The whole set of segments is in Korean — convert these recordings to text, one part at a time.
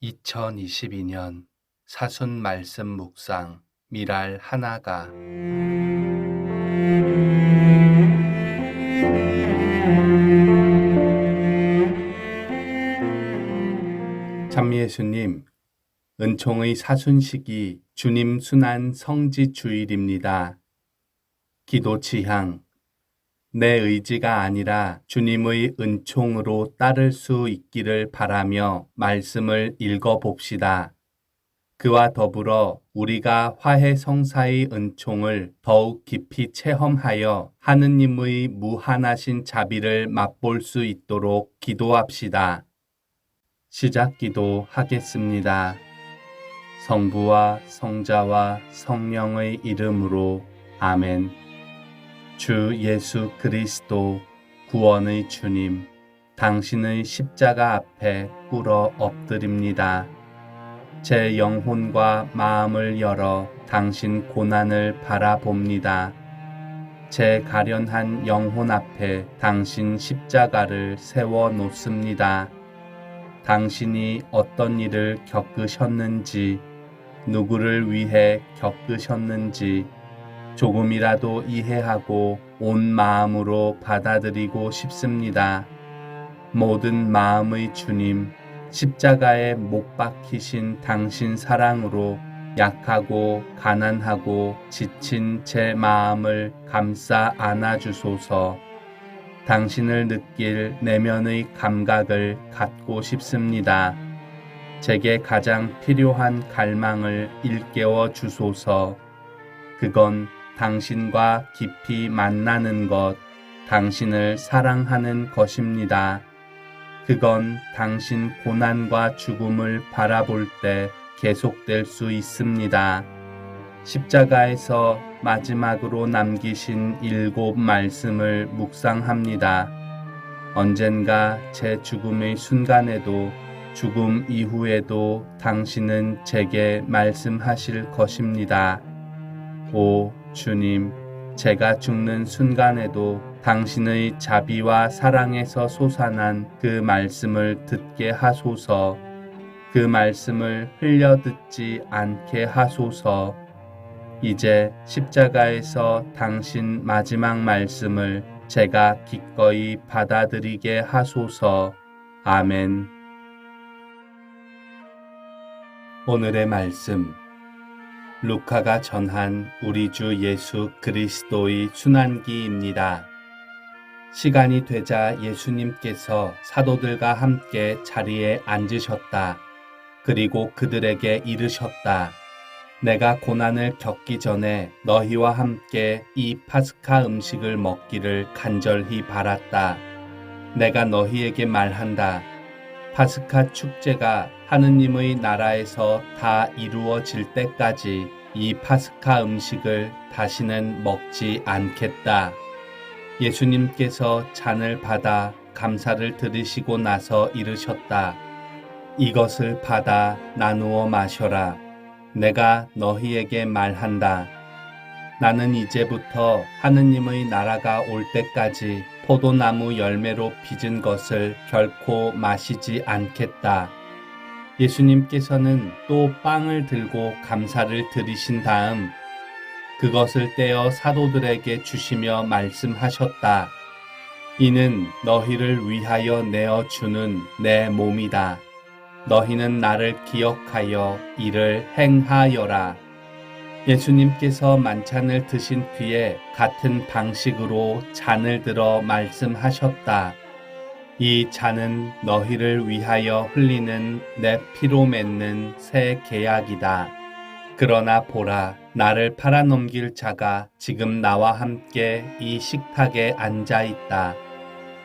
2022년 사순 말씀 묵상 미랄 하나가 참 예수님, 은총의 사순식이 주님 순환 성지 주일입니다. 기도 지향. 내 의지가 아니라 주님의 은총으로 따를 수 있기를 바라며 말씀을 읽어봅시다. 그와 더불어 우리가 화해성사의 은총을 더욱 깊이 체험하여 하느님의 무한하신 자비를 맛볼 수 있도록 기도합시다. 시작 기도하겠습니다. 성부와 성자와 성령의 이름으로 아멘. 주 예수 그리스도 구원의 주님, 당신의 십자가 앞에 꿇어 엎드립니다. 제 영혼과 마음을 열어 당신 고난을 바라봅니다. 제 가련한 영혼 앞에 당신 십자가를 세워 놓습니다. 당신이 어떤 일을 겪으셨는지, 누구를 위해 겪으셨는지 조금이라도 이해하고 온 마음으로 받아들이고 싶습니다. 모든 마음의 주님, 십자가에 못 박히신 당신 사랑으로 약하고 가난하고 지친 제 마음을 감싸 안아주소서. 당신을 느낄 내면의 감각을 갖고 싶습니다. 제게 가장 필요한 갈망을 일깨워 주소서. 그건 당신과 깊이 만나는 것, 당신을 사랑하는 것입니다. 그건 당신 고난과 죽음을 바라볼 때 계속될 수 있습니다. 십자가에서 마지막으로 남기신 7 말씀을 묵상합니다. 언젠가 제 죽음의 순간에도 죽음 이후에도 당신은 제게 말씀하실 것입니다. 오 주님, 제가 죽는 순간에도 당신의 자비와 사랑에서 솟아난 그 말씀을 듣게 하소서. 그 말씀을 흘려듣지 않게 하소서. 이제 십자가에서 당신 마지막 말씀을 제가 기꺼이 받아들이게 하소서. 아멘. 오늘의 말씀, 루카가 전한 우리 주 예수 그리스도의 순환기입니다. 시간이 되자 예수님께서 사도들과 함께 자리에 앉으셨다. 그리고 그들에게 이르셨다. 내가 고난을 겪기 전에 너희와 함께 이 파스카 음식을 먹기를 간절히 바랐다. 내가 너희에게 말한다. 파스카 축제가 하느님의 나라에서 다 이루어질 때까지 이 파스카 음식을 다시는 먹지 않겠다. 예수님께서 잔을 받아 감사를 드리시고 나서 이르셨다. 이것을 받아 나누어 마셔라. 내가 너희에게 말한다. 나는 이제부터 하느님의 나라가 올 때까지 포도나무 열매로 빚은 것을 결코 마시지 않겠다. 예수님께서는 또 빵을 들고 감사를 드리신 다음 그것을 떼어 사도들에게 주시며 말씀하셨다. 이는 너희를 위하여 내어 주는 내 몸이다. 너희는 나를 기억하여 이를 행하여라. 예수님께서 만찬을 드신 뒤에 같은 방식으로 잔을 들어 말씀하셨다. 이 잔은 너희를 위하여 흘리는 내 피로 맺는 새 계약이다. 그러나 보라, 나를 팔아넘길 자가 지금 나와 함께 이 식탁에 앉아 있다.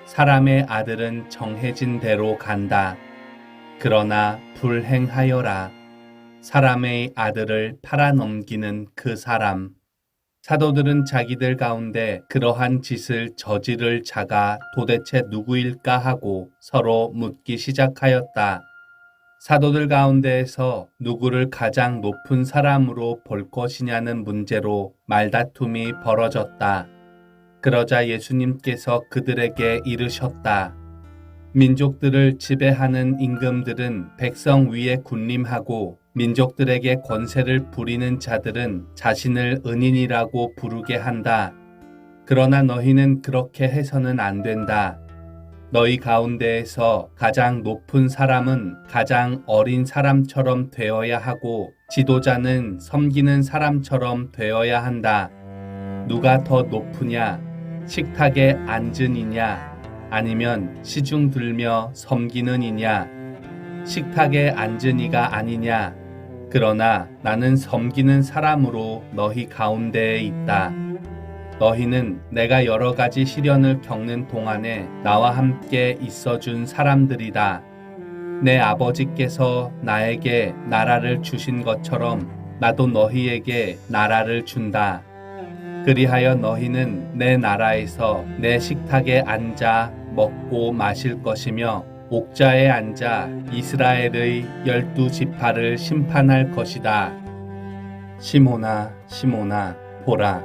사람의 아들은 정해진 대로 간다. 그러나 불행하여라. 사람의 아들을 팔아넘기는 그 사람. 사도들은 자기들 가운데 그러한 짓을 저지를 자가 도대체 누구일까 하고 서로 묻기 시작하였다. 사도들 가운데에서 누구를 가장 높은 사람으로 볼 것이냐는 문제로 말다툼이 벌어졌다. 그러자 예수님께서 그들에게 이르셨다. 민족들을 지배하는 임금들은 백성 위에 군림하고 민족들에게 권세를 부리는 자들은 자신을 은인이라고 부르게 한다. 그러나 너희는 그렇게 해서는 안 된다. 너희 가운데에서 가장 높은 사람은 가장 어린 사람처럼 되어야 하고 지도자는 섬기는 사람처럼 되어야 한다. 누가 더 높으냐? 식탁에 앉은 이냐? 아니면 시중 들며 섬기는 이냐? 식탁에 앉은 이가 아니냐? 그러나 나는 섬기는 사람으로 너희 가운데에 있다. 너희는 내가 여러 가지 시련을 겪는 동안에 나와 함께 있어준 사람들이다. 내 아버지께서 나에게 나라를 주신 것처럼 나도 너희에게 나라를 준다. 그리하여 너희는 내 나라에서 내 식탁에 앉아 먹고 마실 것이며 옥좌에 앉아 이스라엘의 12지파를 심판할 것이다. 시몬아, 시몬아, 보라.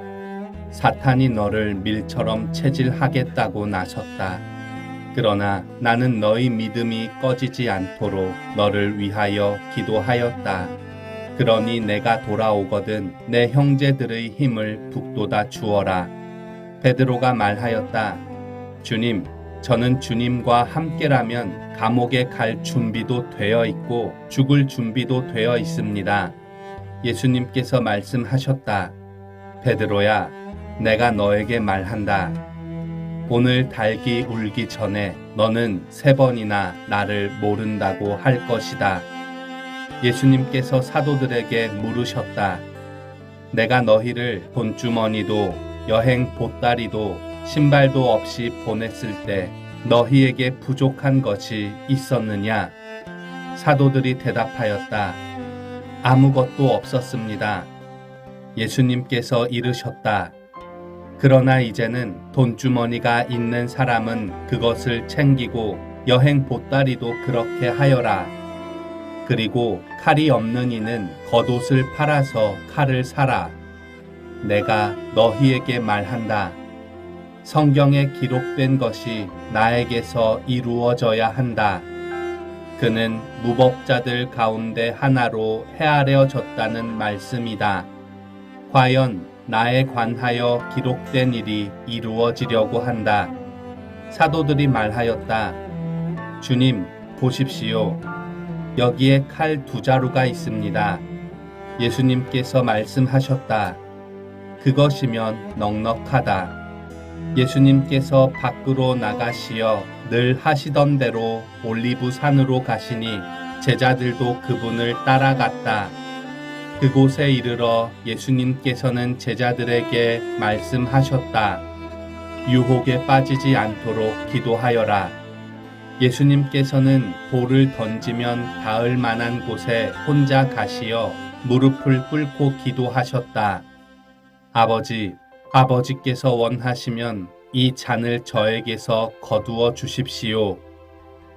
사탄이 너를 밀처럼 체질하겠다고 나섰다. 그러나 나는 너희 믿음이 꺼지지 않도록 너를 위하여 기도하였다. 그러니 내가 돌아오거든 내 형제들의 힘을 북돋아 주어라. 베드로가 말하였다. 주님, 저는 주님과 함께라면 감옥에 갈 준비도 되어 있고 죽을 준비도 되어 있습니다. 예수님께서 말씀하셨다. 베드로야, 내가 너에게 말한다. 오늘 닭이 울기 전에 너는 3번이나 나를 모른다고 할 것이다. 예수님께서 사도들에게 물으셨다. 내가 너희를 돈주머니도 여행 보따리도 신발도 없이 보냈을 때 너희에게 부족한 것이 있었느냐? 사도들이 대답하였다. 아무것도 없었습니다. 예수님께서 이르셨다. 그러나 이제는 돈주머니가 있는 사람은 그것을 챙기고 여행 보따리도 그렇게 하여라. 그리고 칼이 없는 이는 겉옷을 팔아서 칼을 사라. 내가 너희에게 말한다. 성경에 기록된 것이 나에게서 이루어져야 한다. 그는 무법자들 가운데 하나로 헤아려졌다는 말씀이다. 과연 나에 관하여 기록된 일이 이루어지려고 한다. 사도들이 말하였다. 주님, 보십시오. 여기에 칼 2자루가 있습니다. 예수님께서 말씀하셨다. 그것이면 넉넉하다. 예수님께서 밖으로 나가시어 늘 하시던 대로 올리브 산으로 가시니 제자들도 그분을 따라갔다. 그곳에 이르러 예수님께서는 제자들에게 말씀하셨다. 유혹에 빠지지 않도록 기도하여라. 예수님께서는 돌을 던지면 닿을 만한 곳에 혼자 가시어 무릎을 꿇고 기도하셨다. 아버지께서 원하시면 이 잔을 저에게서 거두어 주십시오.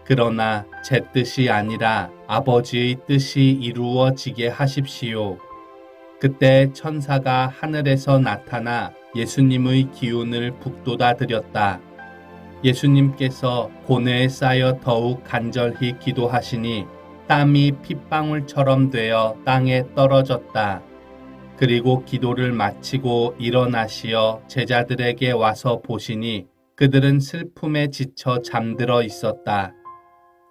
그러나 제 뜻이 아니라 아버지의 뜻이 이루어지게 하십시오. 그때 천사가 하늘에서 나타나 예수님의 기운을 북돋아 드렸다. 예수님께서 고뇌에 쌓여 더욱 간절히 기도하시니 땀이 핏방울처럼 되어 땅에 떨어졌다. 그리고 기도를 마치고 일어나시어 제자들에게 와서 보시니 그들은 슬픔에 지쳐 잠들어 있었다.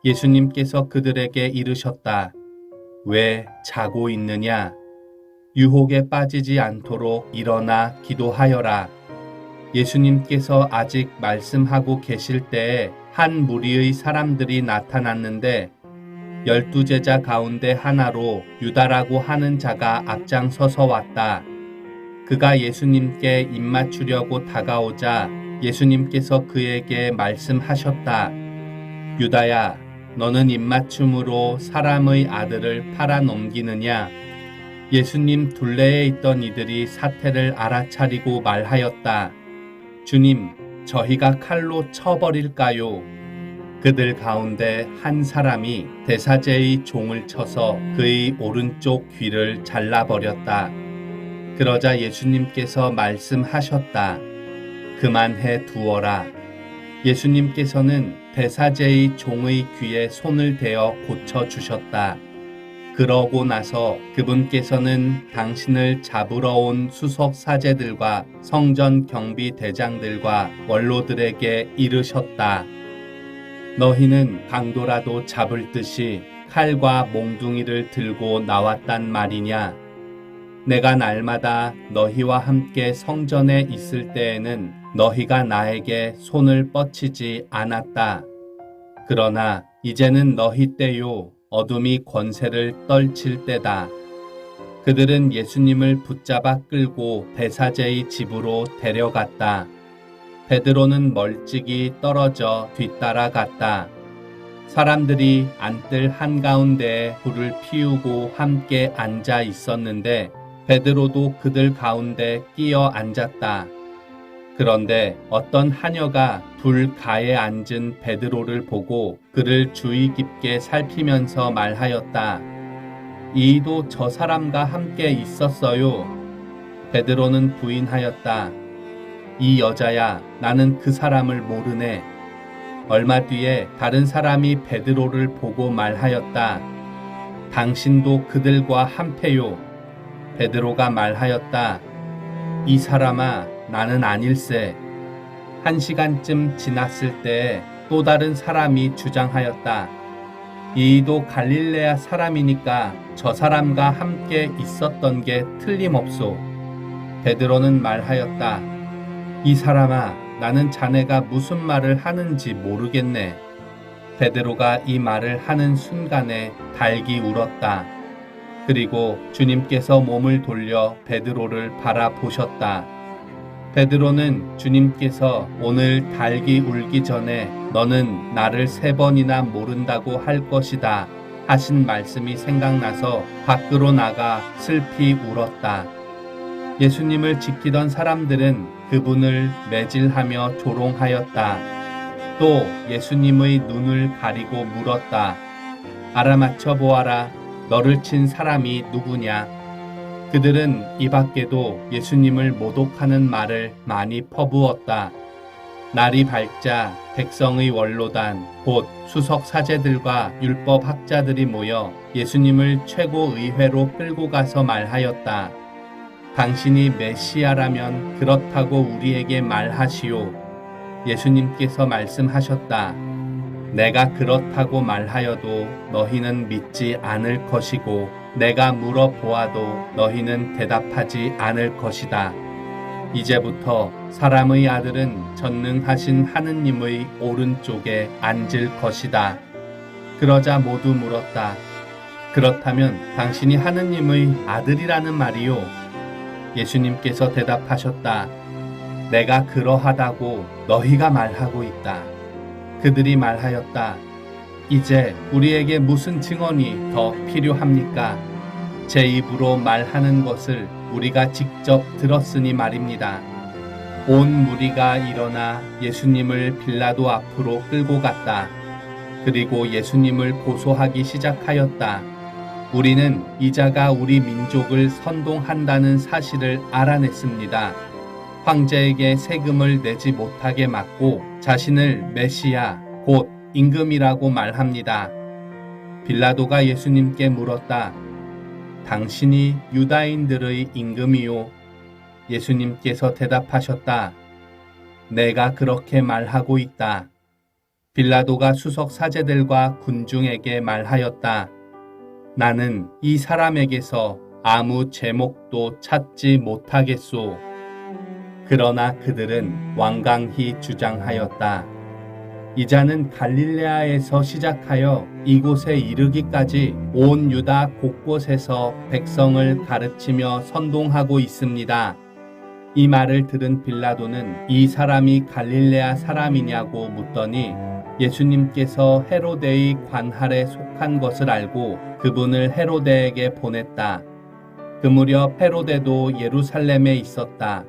예수님께서 그들에게 이르셨다. 왜 자고 있느냐? 유혹에 빠지지 않도록 일어나 기도하여라. 예수님께서 아직 말씀하고 계실 때에 한 무리의 사람들이 나타났는데 12제자 가운데 하나로 유다라고 하는 자가 앞장서서 왔다. 그가 예수님께 입맞추려고 다가오자 예수님께서 그에게 말씀하셨다. 유다야, 너는 입맞춤으로 사람의 아들을 팔아넘기느냐? 예수님 둘레에 있던 이들이 사태를 알아차리고 말하였다. 주님, 저희가 칼로 쳐버릴까요? 그들 가운데 한 사람이 대사제의 종을 쳐서 그의 오른쪽 귀를 잘라버렸다. 그러자 예수님께서 말씀하셨다. 그만해 두어라. 예수님께서는 대사제의 종의 귀에 손을 대어 고쳐주셨다. 그러고 나서 그분께서는 당신을 잡으러 온 수석 사제들과 성전 경비 대장들과 원로들에게 이르셨다. 너희는 강도라도 잡을 듯이 칼과 몽둥이를 들고 나왔단 말이냐? 내가 날마다 너희와 함께 성전에 있을 때에는 너희가 나에게 손을 뻗치지 않았다. 그러나 이제는 너희 때요 어둠이 권세를 떨칠 때다. 그들은 예수님을 붙잡아 끌고 대사제의 집으로 데려갔다. 베드로는 멀찍이 떨어져 뒤따라갔다. 사람들이 안뜰 한가운데에 불을 피우고 함께 앉아 있었는데 베드로도 그들 가운데 끼어 앉았다. 그런데 어떤 하녀가 불 가에 앉은 베드로를 보고 그를 주의 깊게 살피면서 말하였다. 이도 저 사람과 함께 있었어요. 베드로는 부인하였다. 이 여자야, 나는 그 사람을 모르네. 얼마 뒤에 다른 사람이 베드로를 보고 말하였다. 당신도 그들과 한패요. 베드로가 말하였다. 이 사람아, 나는 아닐세. 1시간쯤 지났을 때에 또 다른 사람이 주장하였다. 이도 갈릴레아 사람이니까 저 사람과 함께 있었던 게 틀림없소. 베드로는 말하였다. 이 사람아, 나는 자네가 무슨 말을 하는지 모르겠네. 베드로가 이 말을 하는 순간에 닭이 울었다. 그리고 주님께서 몸을 돌려 베드로를 바라보셨다. 베드로는 주님께서 오늘 닭이 울기 전에 너는 나를 3번이나 모른다고 할 것이다 하신 말씀이 생각나서 밖으로 나가 슬피 울었다. 예수님을 지키던 사람들은 그분을 매질하며 조롱하였다. 또 예수님의 눈을 가리고 물었다. 알아맞혀 보아라. 너를 친 사람이 누구냐? 그들은 이 밖에도 예수님을 모독하는 말을 많이 퍼부었다. 날이 밝자 백성의 원로단 곧 수석 사제들과 율법 학자들이 모여 예수님을 최고의회로 끌고 가서 말하였다. 당신이 메시아라면 그렇다고 우리에게 말하시오. 예수님께서 말씀하셨다. 내가 그렇다고 말하여도 너희는 믿지 않을 것이고 내가 물어보아도 너희는 대답하지 않을 것이다. 이제부터 사람의 아들은 전능하신 하느님의 오른쪽에 앉을 것이다. 그러자 모두 물었다. 그렇다면 당신이 하느님의 아들이라는 말이요? 예수님께서 대답하셨다. 내가 그러하다고 너희가 말하고 있다. 그들이 말하였다. 이제 우리에게 무슨 증언이 더 필요합니까? 제 입으로 말하는 것을 우리가 직접 들었으니 말입니다. 온 무리가 일어나 예수님을 빌라도 앞으로 끌고 갔다. 그리고 예수님을 고소하기 시작하였다. 우리는 이자가 우리 민족을 선동한다는 사실을 알아냈습니다. 황제에게 세금을 내지 못하게 막고 자신을 메시아 곧 임금이라고 말합니다. 빌라도가 예수님께 물었다. 당신이 유다인들의 임금이요? 예수님께서 대답하셨다. 내가 그렇게 말하고 있다. 빌라도가 수석 사제들과 군중에게 말하였다. 나는 이 사람에게서 아무 제목도 찾지 못하겠소. 그러나 그들은 완강히 주장하였다. 이 자는 갈릴레아에서 시작하여 이곳에 이르기까지 온 유다 곳곳에서 백성을 가르치며 선동하고 있습니다. 이 말을 들은 빌라도는 이 사람이 갈릴레아 사람이냐고 묻더니 예수님께서 헤로데의 관할에 속한 것을 알고 그분을 헤로데에게 보냈다. 그 무렵 헤로데도 예루살렘에 있었다.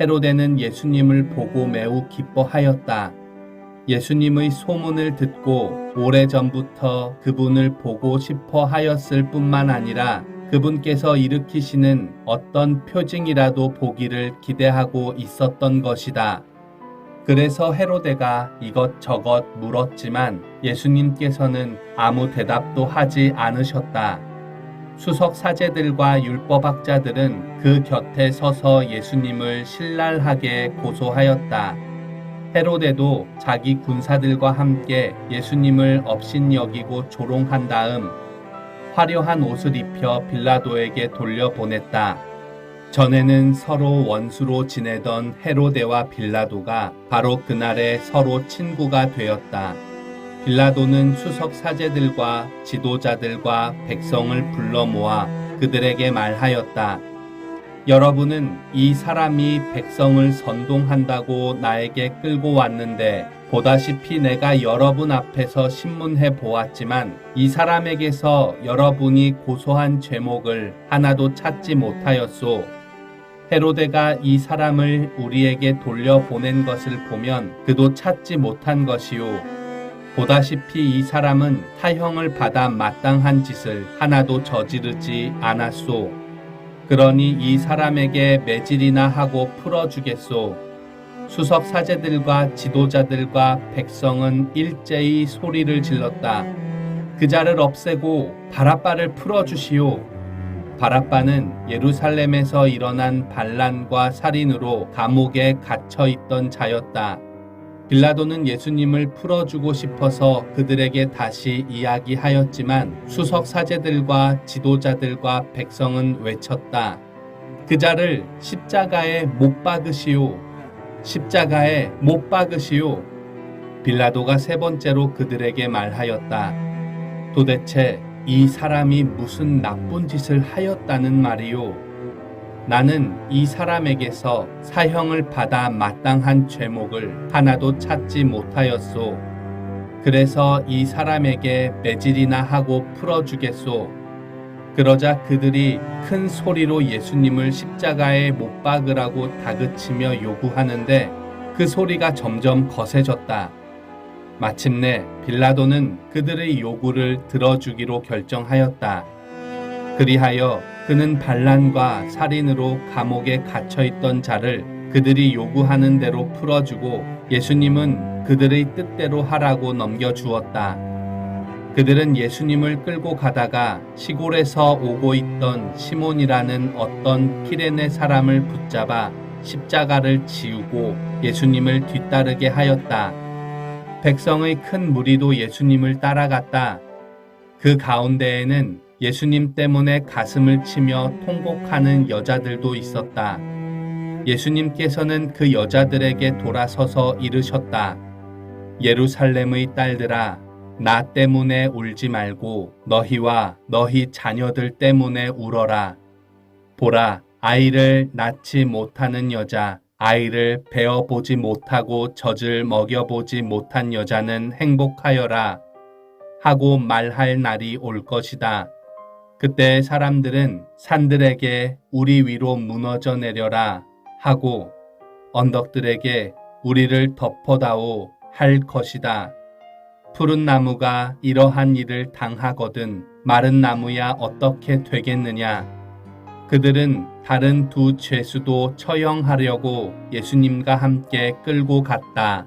헤로데는 예수님을 보고 매우 기뻐하였다. 예수님의 소문을 듣고 오래전부터 그분을 보고 싶어 하였을 뿐만 아니라 그분께서 일으키시는 어떤 표징이라도 보기를 기대하고 있었던 것이다. 그래서 헤로데가 이것저것 물었지만 예수님께서는 아무 대답도 하지 않으셨다. 수석 사제들과 율법학자들은 그 곁에 서서 예수님을 신랄하게 고소하였다. 헤로데도 자기 군사들과 함께 예수님을 업신여기고 조롱한 다음 화려한 옷을 입혀 빌라도에게 돌려보냈다. 전에는 서로 원수로 지내던 헤로데와 빌라도가 바로 그날에 서로 친구가 되었다. 빌라도는 수석 사제들과 지도자들과 백성을 불러 모아 그들에게 말하였다. 여러분은 이 사람이 백성을 선동한다고 나에게 끌고 왔는데 보다시피 내가 여러분 앞에서 신문해 보았지만 이 사람에게서 여러분이 고소한 죄목을 하나도 찾지 못하였소. 헤로데가 이 사람을 우리에게 돌려보낸 것을 보면 그도 찾지 못한 것이요. 보다시피 이 사람은 타형을 받아 마땅한 짓을 하나도 저지르지 않았소. 그러니 이 사람에게 매질이나 하고 풀어주겠소. 수석 사제들과 지도자들과 백성은 일제히 소리를 질렀다. 그 자를 없애고 바라바를 풀어주시오. 바라바는 예루살렘에서 일어난 반란과 살인으로 감옥에 갇혀 있던 자였다. 빌라도는 예수님을 풀어주고 싶어서 그들에게 다시 이야기하였지만 수석 사제들과 지도자들과 백성은 외쳤다. 그 자를 십자가에 못 박으시오. 십자가에 못 박으시오. 빌라도가 세 번째로 그들에게 말하였다. 도대체 이 사람이 무슨 나쁜 짓을 하였다는 말이오. 나는 이 사람에게서 사형을 받아 마땅한 죄목을 하나도 찾지 못하였소. 그래서 이 사람에게 매질이나 하고 풀어주겠소. 그러자 그들이 큰 소리로 예수님을 십자가에 못 박으라고 다그치며 요구하는데 그 소리가 점점 거세졌다. 마침내 빌라도는 그들의 요구를 들어주기로 결정하였다. 그리하여 그는 반란과 살인으로 감옥에 갇혀있던 자를 그들이 요구하는 대로 풀어주고 예수님은 그들의 뜻대로 하라고 넘겨주었다. 그들은 예수님을 끌고 가다가 시골에서 오고 있던 시몬이라는 어떤 키레네 사람을 붙잡아 십자가를 지우고 예수님을 뒤따르게 하였다. 백성의 큰 무리도 예수님을 따라갔다. 그 가운데에는 예수님 때문에 가슴을 치며 통곡하는 여자들도 있었다. 예수님께서는 그 여자들에게 돌아서서 이르셨다. 예루살렘의 딸들아, 나 때문에 울지 말고 너희와 너희 자녀들 때문에 울어라. 보라, 아이를 낳지 못하는 여자, 아이를 베어보지 못하고 젖을 먹여보지 못한 여자는 행복하여라 하고 말할 날이 올 것이다. 그때 사람들은 산들에게 우리 위로 무너져 내려라 하고 언덕들에게 우리를 덮어다오 할 것이다. 푸른 나무가 이러한 일을 당하거든 마른 나무야 어떻게 되겠느냐. 그들은 다른 두 죄수도 처형하려고 예수님과 함께 끌고 갔다.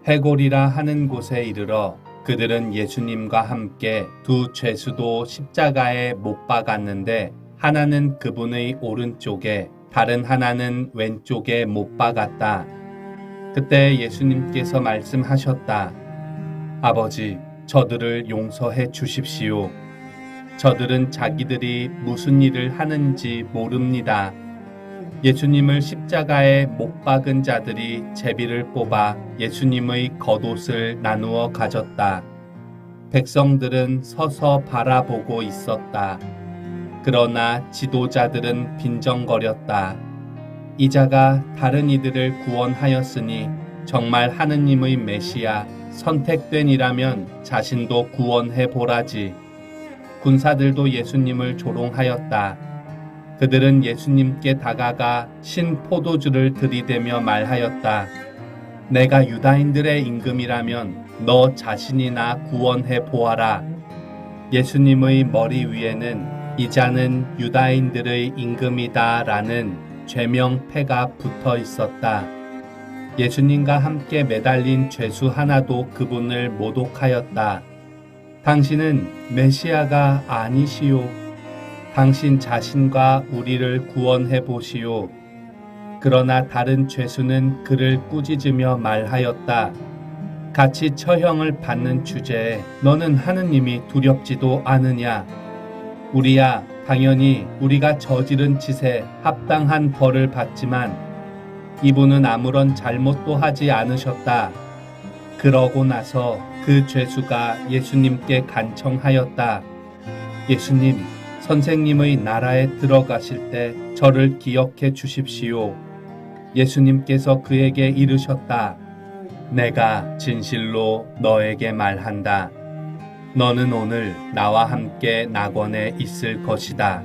해골이라 하는 곳에 이르러 그들은 예수님과 함께 두 죄수도 십자가에 못 박았는데 하나는 그분의 오른쪽에 다른 하나는 왼쪽에 못 박았다. 그때 예수님께서 말씀하셨다. 아버지, 저들을 용서해 주십시오. 저들은 자기들이 무슨 일을 하는지 모릅니다. 예수님을 십자가에 못 박은 자들이 제비를 뽑아 예수님의 겉옷을 나누어 가졌다. 백성들은 서서 바라보고 있었다. 그러나 지도자들은 빈정거렸다. 이 자가 다른 이들을 구원하였으니 정말 하느님의 메시아 선택된 이라면 자신도 구원해 보라지. 군사들도 예수님을 조롱하였다. 그들은 예수님께 다가가 신 포도주를 들이대며 말하였다. 내가 유다인들의 임금이라면 너 자신이나 구원해 보아라. 예수님의 머리 위에는 이 자는 유다인들의 임금이다 라는 죄명패가 붙어 있었다. 예수님과 함께 매달린 죄수 하나도 그분을 모독하였다. 당신은 메시아가 아니시오. 당신 자신과 우리를 구원해 보시오. 그러나 다른 죄수는 그를 꾸짖으며 말하였다. 같이 처형을 받는 주제에 너는 하느님이 두렵지도 않으냐? 우리야, 당연히 우리가 저지른 짓에 합당한 벌을 받지만 이분은 아무런 잘못도 하지 않으셨다. 그러고 나서 그 죄수가 예수님께 간청하였다. 예수님, 선생님의 나라에 들어가실 때 저를 기억해 주십시오. 예수님께서 그에게 이르셨다. 내가 진실로 너에게 말한다. 너는 오늘 나와 함께 낙원에 있을 것이다.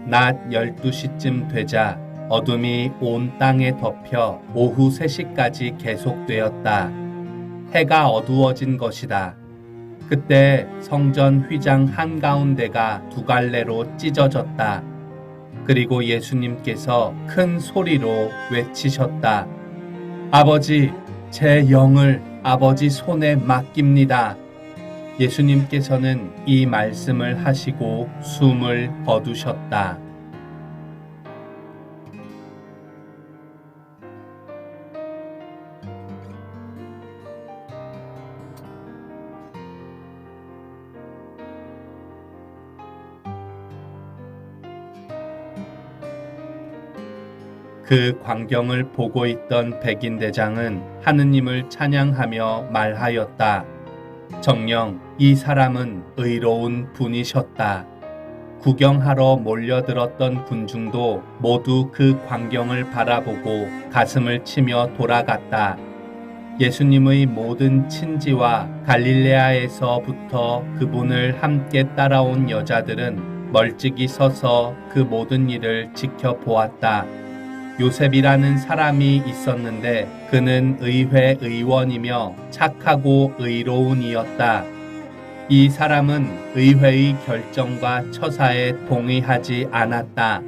낮 12시쯤 되자 어둠이 온 땅에 덮여 오후 3시까지 계속되었다. 해가 어두워진 것이다. 그때 성전 휘장 한가운데가 두 갈래로 찢어졌다. 그리고 예수님께서 큰 소리로 외치셨다. 아버지, 제 영을 아버지 손에 맡깁니다. 예수님께서는 이 말씀을 하시고 숨을 거두셨다. 그 광경을 보고 있던 백인대장은 하느님을 찬양하며 말하였다. 정녕 이 사람은 의로운 분이셨다. 구경하러 몰려들었던 군중도 모두 그 광경을 바라보고 가슴을 치며 돌아갔다. 예수님의 모든 친지와 갈릴레아에서부터 그분을 함께 따라온 여자들은 멀찍이 서서 그 모든 일을 지켜보았다. 요셉이라는 사람이 있었는데 그는 의회 의원이며 착하고 의로운 이었다. 이 사람은 의회의 결정과 처사에 동의하지 않았다.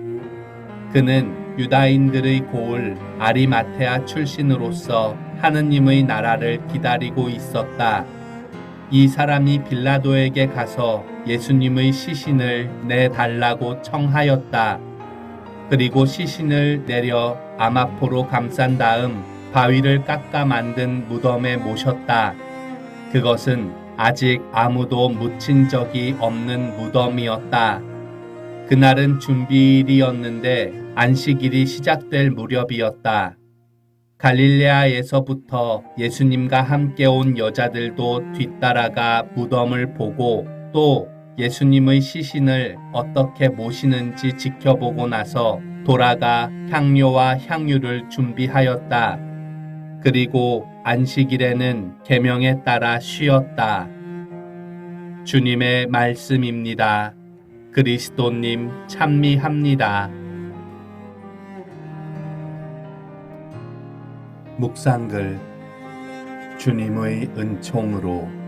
그는 유다인들의 고을 아리마테아 출신으로서 하느님의 나라를 기다리고 있었다. 이 사람이 빌라도에게 가서 예수님의 시신을 내달라고 청하였다. 그리고 시신을 내려 아마포로 감싼 다음 바위를 깎아 만든 무덤에 모셨다. 그것은 아직 아무도 묻힌 적이 없는 무덤이었다. 그날은 준비일이었는데 안식일이 시작될 무렵이었다. 갈릴레아에서부터 예수님과 함께 온 여자들도 뒤따라가 무덤을 보고 또 예수님의 시신을 어떻게 모시는지 지켜보고 나서 돌아가 향료와 향유를 준비하였다. 그리고 안식일에는 계명에 따라 쉬었다. 주님의 말씀입니다. 그리스도님 찬미합니다. 묵상글 주님의 은총으로.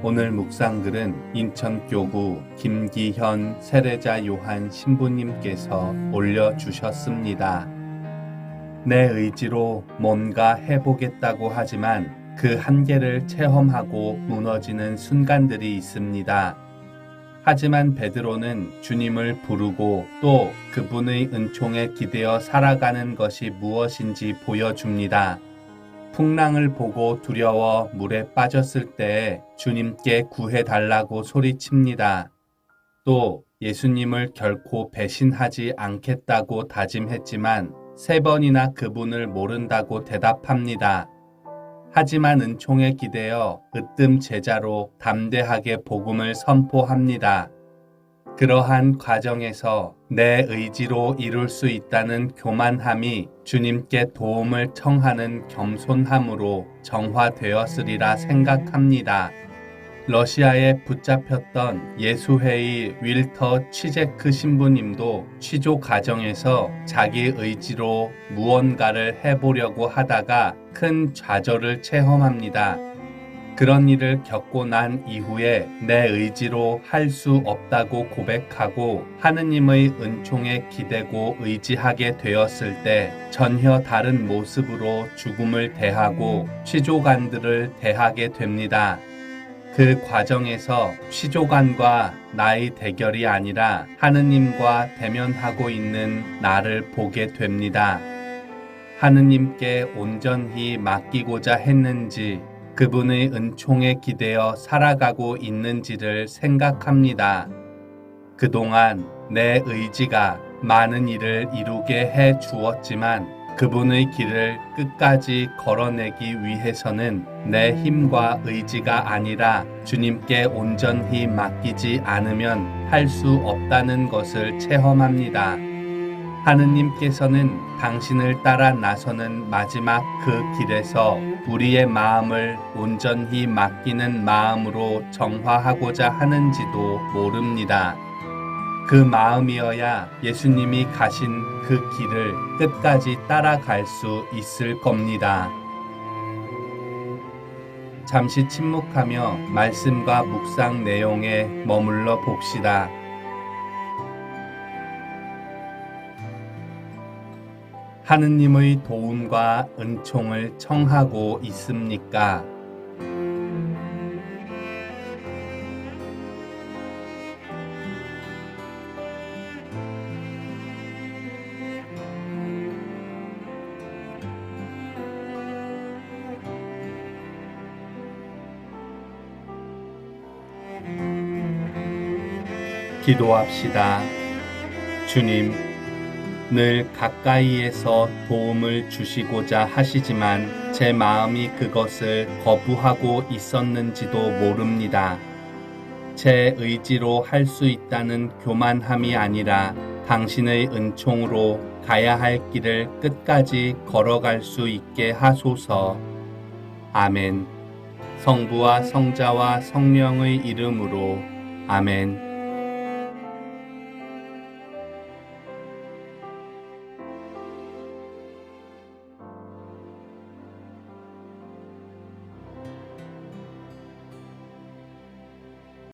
오늘 묵상글은 인천교구 김기현 세례자 요한 신부님께서 올려주셨습니다. 내 의지로 뭔가 해보겠다고 하지만 그 한계를 체험하고 무너지는 순간들이 있습니다. 하지만 베드로는 주님을 부르고 또 그분의 은총에 기대어 살아가는 것이 무엇인지 보여줍니다. 풍랑을 보고 두려워 물에 빠졌을 때 주님께 구해달라고 소리칩니다. 또 예수님을 결코 배신하지 않겠다고 다짐했지만 3번이나 그분을 모른다고 대답합니다. 하지만 은총에 기대어 으뜸 제자로 담대하게 복음을 선포합니다. 그러한 과정에서 내 의지로 이룰 수 있다는 교만함이 주님께 도움을 청하는 겸손함으로 정화되었으리라 생각합니다. 러시아에 붙잡혔던 예수회의 윌터 취제크 신부님도 취조 과정에서 자기 의지로 무언가를 해보려고 하다가 큰 좌절을 체험합니다. 그런 일을 겪고 난 이후에 내 의지로 할 수 없다고 고백하고 하느님의 은총에 기대고 의지하게 되었을 때 전혀 다른 모습으로 죽음을 대하고 취조관들을 대하게 됩니다. 그 과정에서 취조관과 나의 대결이 아니라 하느님과 대면하고 있는 나를 보게 됩니다. 하느님께 온전히 맡기고자 했는지 그분의 은총에 기대어 살아가고 있는지를 생각합니다. 그동안 내 의지가 많은 일을 이루게 해 주었지만 그분의 길을 끝까지 걸어내기 위해서는 내 힘과 의지가 아니라 주님께 온전히 맡기지 않으면 할 수 없다는 것을 체험합니다. 하느님께서는 당신을 따라 나서는 마지막 그 길에서 우리의 마음을 온전히 맡기는 마음으로 정화하고자 하는지도 모릅니다. 그 마음이어야 예수님이 가신 그 길을 끝까지 따라갈 수 있을 겁니다. 잠시 침묵하며 말씀과 묵상 내용에 머물러 봅시다. 하느님의 도움과 은총을 청하고 있습니까? 기도합시다. 주님, 늘 가까이에서 도움을 주시고자 하시지만 제 마음이 그것을 거부하고 있었는지도 모릅니다. 제 의지로 할 수 있다는 교만함이 아니라 당신의 은총으로 가야 할 길을 끝까지 걸어갈 수 있게 하소서. 아멘. 성부와 성자와 성령의 이름으로 아멘.